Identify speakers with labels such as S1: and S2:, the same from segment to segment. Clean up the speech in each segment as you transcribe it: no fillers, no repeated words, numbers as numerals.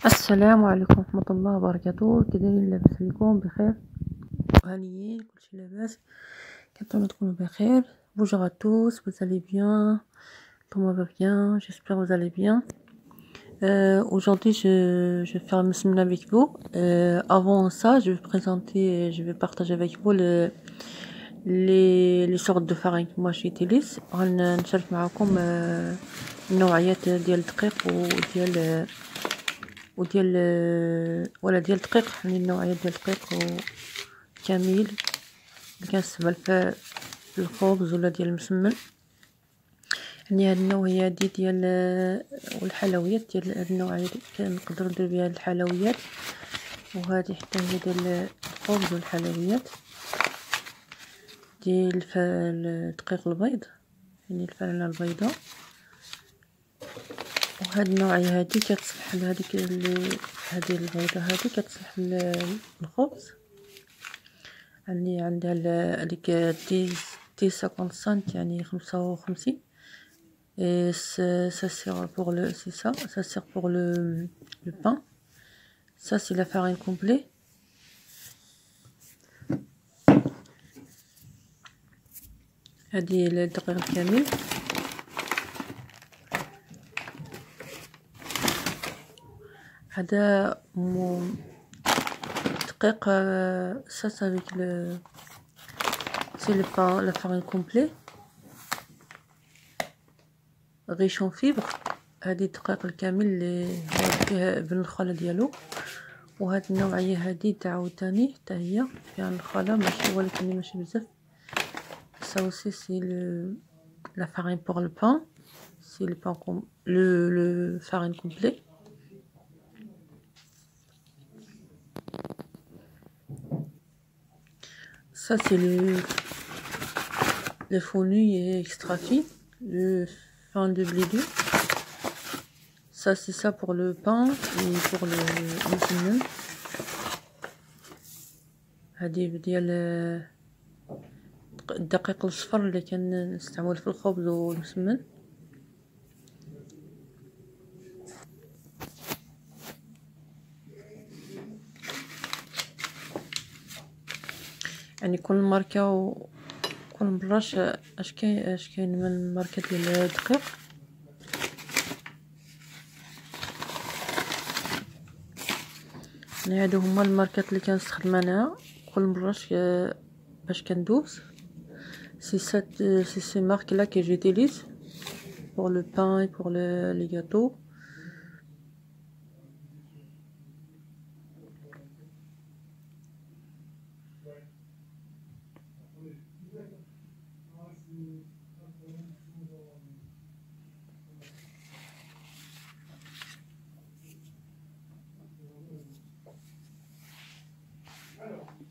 S1: السلام عليكم ورحمة الله وبركاته. كي دايرين؟ لاباس عليكم؟ بخير وهانيين؟ كلشي لاباس؟ كنتمنى تكونوا بخير. Bonjour à tous, vous allez bien? Tout va bien, j'espère que vous allez bien. Aujourd'hui je vais faire une semaine avec vous. Avant ça, je vais partager avec vous les sortes de farine que moi j'utilise. غنشارك معكم النوعيات ديال الدقيق وديال ولا ديال الدقيق، يعني النوعيات ديال الدقيق كامل اللي كنستعمل في الخبز ولا ديال المسمن. يعني هاد النوعيه ديال والحلويات ديال هاد النوعيه كنقدروا ندير بها الحلويات، وهذه حتى هي ديال الخبز والحلويات ديال الدقيق البيض، يعني الفرنه البيضاء. وهاد النوعيه هذه كتصلح لهذيك هذه البيضه، هذه كتصلح للخبز. يعني عندها هذيك دي 55 يعني 55. Ça sert pour le ça sert pour le pain. Ça c'est la farine complète. هذه الدقيق الكامل. هذا دقيق ça c'est avec c'est le pain, la farine complète riche en fibres. هذه الدقيق الكامل اللي فيها بالنخاله ديالو. وهاد النوعيه هذه عاوتاني حتى هي فيها النخاله ماشي، ولكن ماشي بزاف. ça aussi c'est la farine pour le pain, c'est le pain comme le farine complet. Ça c'est le fenouil extra fin, le fin de blé dur. Ça c'est ça pour le pain et pour le مسمن. هذه ديال الدقيق الصفر اللي كنستعمل في الخبز والمسمن. يعني كل ماركه وكل مراش اش كاين من الماركه ديال الدقيق. يعني هادو هما الماركات اللي كنستخدم انا كل مراش باش كندوز. c'est ces marques là que j'utilise pour le pain et pour les gâteaux.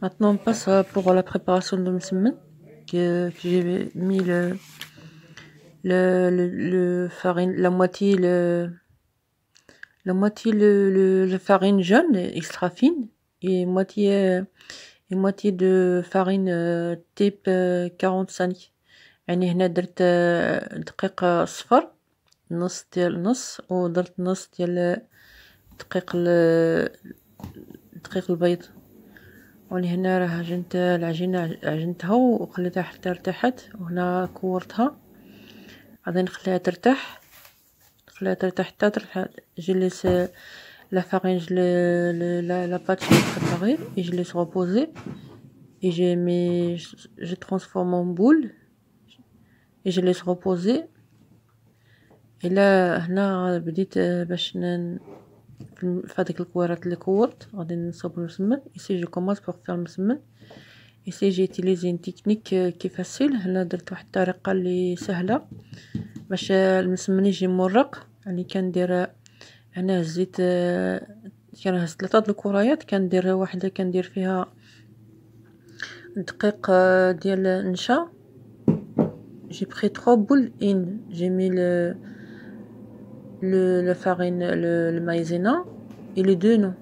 S1: Maintenant on passe pour la préparation de مسمن. que j'ai mis le farine, la moitié le farine jaune extra fine et moitié de farine type 45. يعني هنا درت دقيق صفر نص ديال نص، ودرت نص ديال دقيق البيض. ولهنا راه عجنت العجينه، عجنتها وخليتها حتى ارتاحت، وهنا كورتها. غادي نخليها ترتاح حتى ترتاح. je laisse la farine, la pâte préparée et je laisse reposer et je transforme en boule et je laisse reposer. et là هنا بديت باش في هذيك الكويرات اللي كورت غادي نصوب المسمن. ici je commence pour faire المسمن. ici j'ai utilisé une technique qui est facile. هنا درت واحد الطريقه اللي سهله باش المسمن يجي مرق. يعني كندير هنا الزيت، كنهز 3 الكرايات، كندير واحده كندير فيها الدقيق ديال النشا. j'ai pris 3 boules in j'ai mis la farine, le maïzena et les deux non.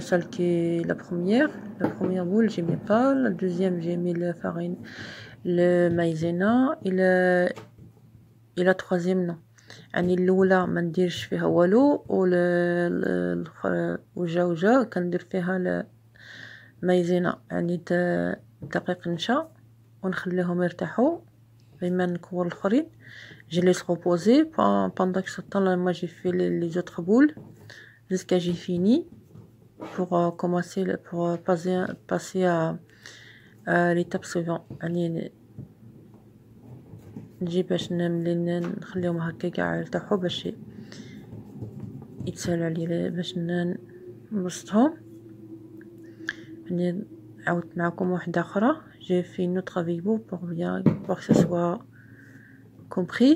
S1: Celle qui est la première boule j'ai mis pas, la deuxième j'ai mis la farine, le maïzena et la troisième non. يعني الاولى ما نديرش فيها والو، وجا كندير فيها المايزينا يعني دقيق نشا ونخليهم يرتاحوا بما نكور الفرين. Je laisse reposer pendant que ce temps-là, moi j'ai fait les autres boules jusqu'à j'ai fini pour commencer pour passer à l'étape suivante. يعني نجي باش نخليهم هكا كاع يرتاحوا باش يتسهل عليا باش نبسطهم. يعني عاودت معكم واحدة اخرى. j'ai fait une autre avec vous pour bien pour que ça soit compris.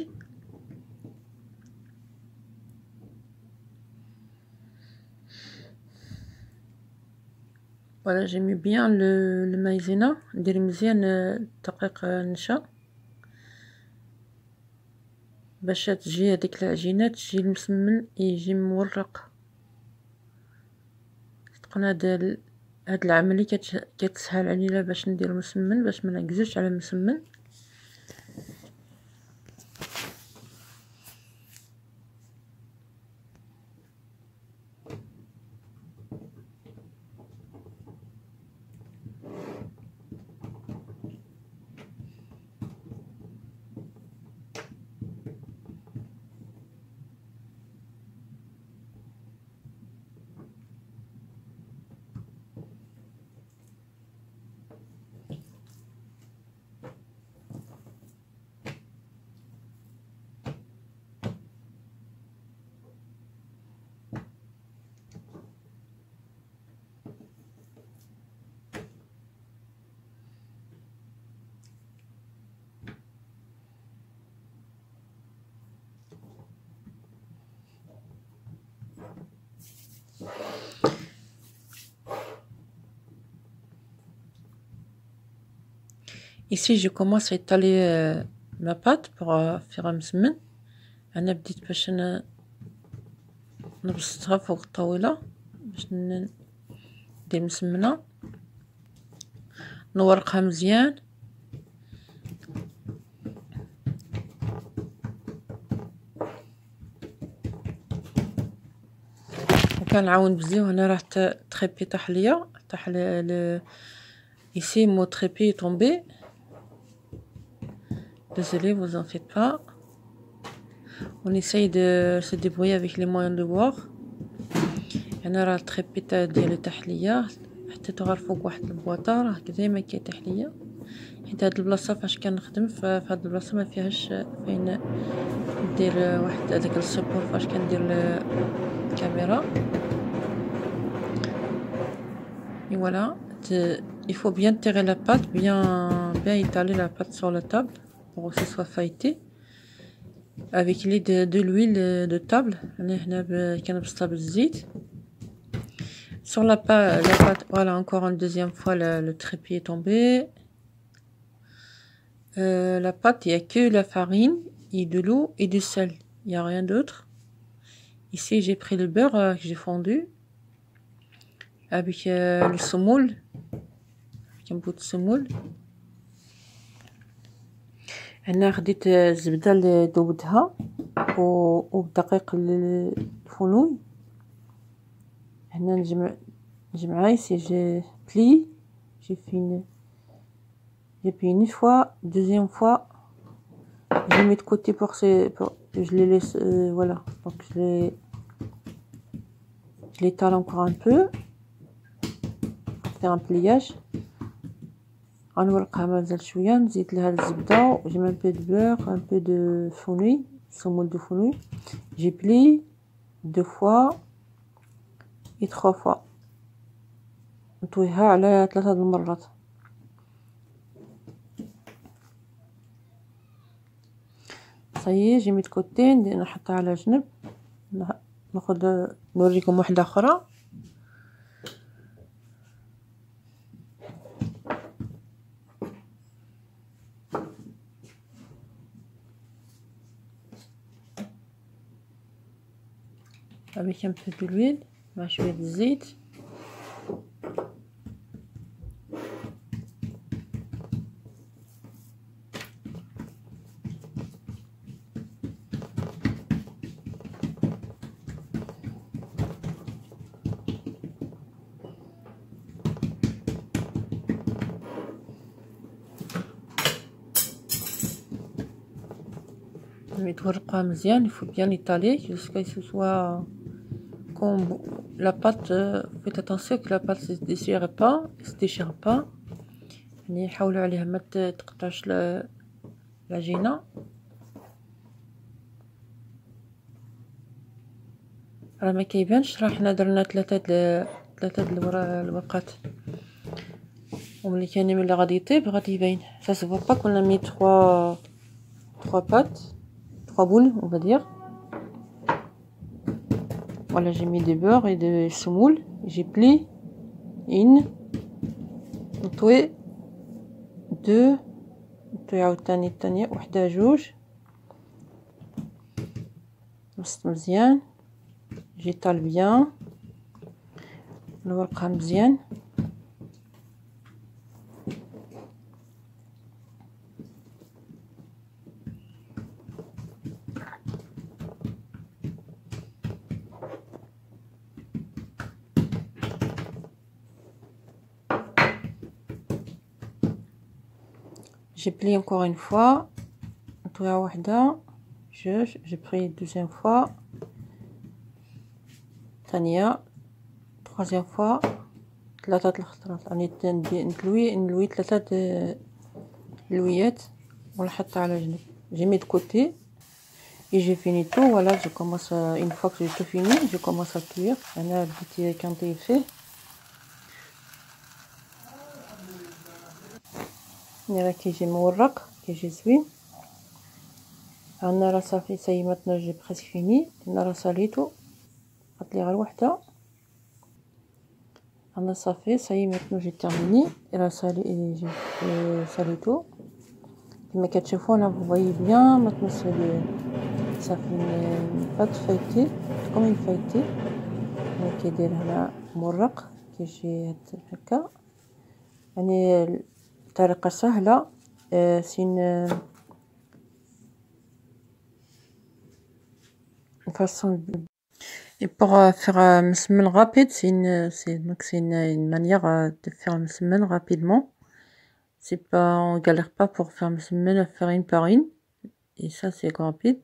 S1: Voilà, j'aime bien le maïzena. ندير مزيان دقيق نشا باش تجي هذيك العجينه تجي المسمن يجي مورق. تكون هاد العمليه كتسهل علينا باش ندير مسمن باش ما نعكزوش على المسمن. Ici je commence à étaler ma pâte pour faire un مسمن. انا بديت باش نبسطها فوق الطاوله باش ندير مسمنه نورقها مزيان. وكنعاون بزاف. هنا راه تريبي طاح ليا ici mon trépied est tombé. Désolé, vous en faites pas. On essaye de se débrouiller avec les moyens de bord. انا راه التريبي ديالي طاح ليا حتى غير فوق واحد البواطه راه ديما كيطيح ليا حيت هاد البلاصه فاش كنخدم فهاد البلاصه ما فيهاش فين ندير واحد هذاك السبور فاش كندير الكاميرا. Et voilà, il faut bien tirer la pâte, bien étaler la pâte sur la table pour que ce soit feuilleté avec l'aide de l'huile de table. Sur la pâte, voilà, encore une deuxième fois le trépied est tombé. La pâte, il n'y a que la farine et de l'eau et du sel, il n'y a rien d'autre. Ici j'ai pris le beurre que j'ai fondu avec le semoule, avec un bout de semoule. هنا خديت الزبده اللي ذوبتها وبدقيق الفونوي. هنا نجمعها. ici j'ai plié, j'ai plié une fois, deuxième fois je mets de côté pour je les laisse voilà, donc je l'étale encore un peu pour faire un pliage. غنورقها مازال شويه نزيد لها الزبده وجي un peu de beurre, un peu de fenouil, semoule de fenouil. j'ai plié 2 fois et 3 fois. نطويها على 3 المرات. صايي جي ميت كوتي نحطها على جنب. ناخذ نوريكم واحده اخرى. avec un peu d'huile مع شويه الزيت. يتورقوها مزيان. il faut bien étaler jusqu'à ce que ce soit comme la pâte. faites attention que la pâte se déchire pas يعني حاولوا عليها ما تقطعش العجينه. راه ما كيبانش، راه حنا درنا ثلاثه الورقات، وملي كان ملي غادي يطيب غادي يبين. ça se voit pas qu'on a mis trois pâtes, 3 boules on va dire. Voilà, j'ai mis du beurre et de semoule. J'ai plié une, نطوي deux، نطوي عاوتاني الثانية وحدة جوج، نص مزيان. جيطال بيان، نورقها مزيان. J'ai plié encore une fois، نطويها وحدة جوج. j'ai pris deuxième fois، ثانية، troisième fois، ثلاثة الخطرات. راني نلوي ثلاثة لويات ونحطها على جنب. j'ai mis de côté et j'ai fini tout. Voilà, je commence une fois que j'ai tout fini, je commence à cuire. انا بديت كنطيب فيه. راه كيجي مورق، كيجي زوين. انا راه صافي ساي ماتنا جي بريسك فيني. انا راه ساليتو، بقات لي غير وحده. انا صافي ساي ماتنا جي تيرميني. راه ساليتو كما كتشوفوا. انا فوي بيان ماتنا صافي بات فايتي كوم فايتي. كيدير هنا مورق، كيجي هكا. يعني طريقه سهله. سين façon. Et pour faire un semaine rapide, c'est une manière de faire une semaine rapidement. C'est pas, on galère pas pour faire une semaine, faire une par une. Et ça, c'est rapide.